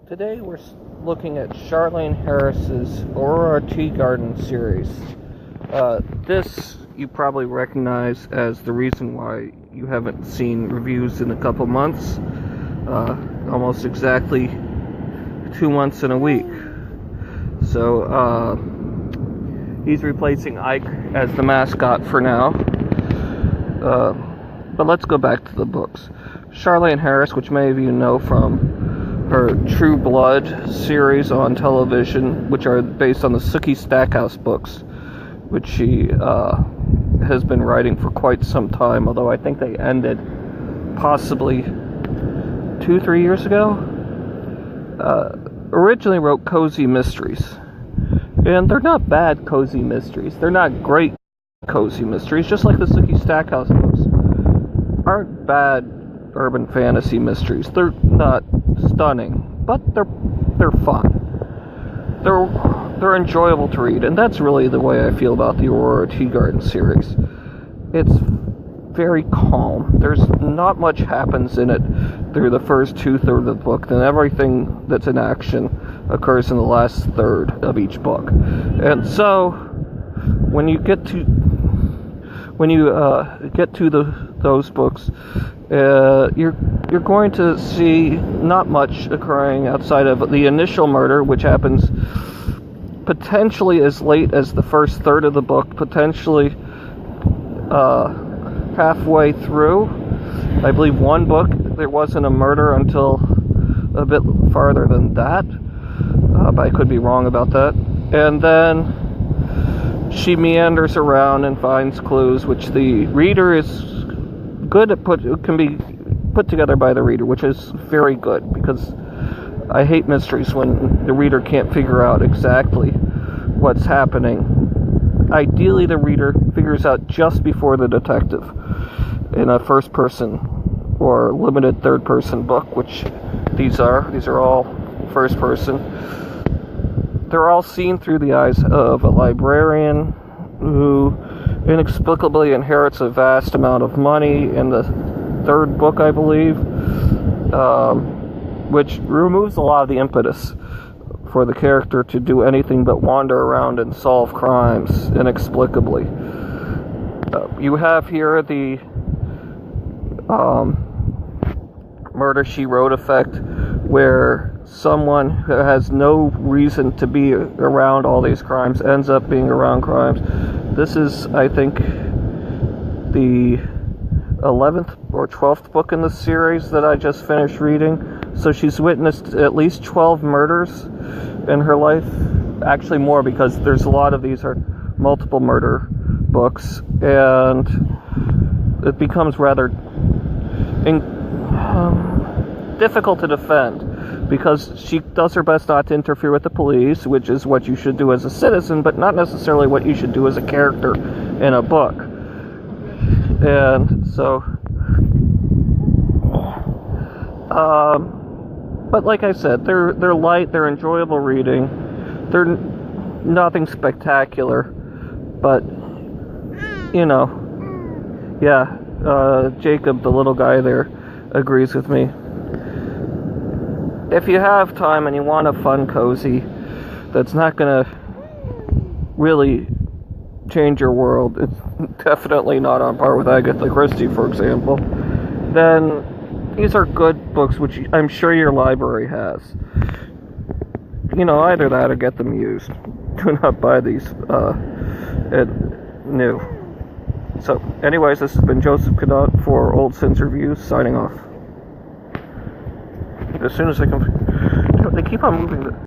Today we're looking at Charlaine Harris's Aurora Teagarden series. This you probably recognize as the reason why you haven't seen reviews in a couple months. Almost exactly 2 months and a week. So he's replacing Ike as the mascot for now. But let's go back to the books. Charlaine Harris, which many of you know from her True Blood series on television, which are based on the Sookie Stackhouse books, which she has been writing for quite some time, although I think they ended possibly 2-3 years ago. Originally wrote cozy mysteries, and they're not bad cozy mysteries. They're not great cozy mysteries, just like the Sookie Stackhouse books aren't bad urban fantasy mysteries. They're not stunning, but they're fun. They're enjoyable to read, and that's really the way I feel about the Aurora Teagarden series. It's very calm. There's not much happens in it through the first 2/3 of the book, then everything that's in action occurs in the last third of each book. And so when you get to those books, you're going to see not much occurring outside of the initial murder, which happens potentially as late as the first third of the book, potentially halfway through. I believe one book there wasn't a murder until a bit farther than that, but I could be wrong about that. And then she meanders around and finds clues, which the reader is good at can be put together by the reader, which is very good, because I hate mysteries when the reader can't figure out exactly what's happening. Ideally, the reader figures out just before the detective in a first-person or limited third-person book, which these are all first-person. They're all seen through the eyes of a librarian who inexplicably inherits a vast amount of money in the third book, I believe, which removes a lot of the impetus for the character to do anything but wander around and solve crimes inexplicably. You have here the Murder, She Wrote effect, where someone who has no reason to be around all these crimes ends up being around crimes. This is, I think, the 11th or 12th book in the series that I just finished reading. So she's witnessed at least 12 murders in her life. Actually more, because there's a lot of these are multiple murder books, and it becomes rather difficult to defend, because she does her best not to interfere with the police, which is what you should do as a citizen, but not necessarily what you should do as a character in a book. And so, but like I said, they're light, they're enjoyable reading. They're nothing spectacular, but Jacob, the little guy there, agrees with me. If you have time and you want a fun cozy that's not going to really change your world, it's definitely not on par with Agatha Christie, for example, then these are good books, which I'm sure your library has. Either that or get them used. Do not buy these new. So, anyways, this has been Joseph Cadotte for Old Sins Reviews, signing off. As soon as I can... They keep on moving the...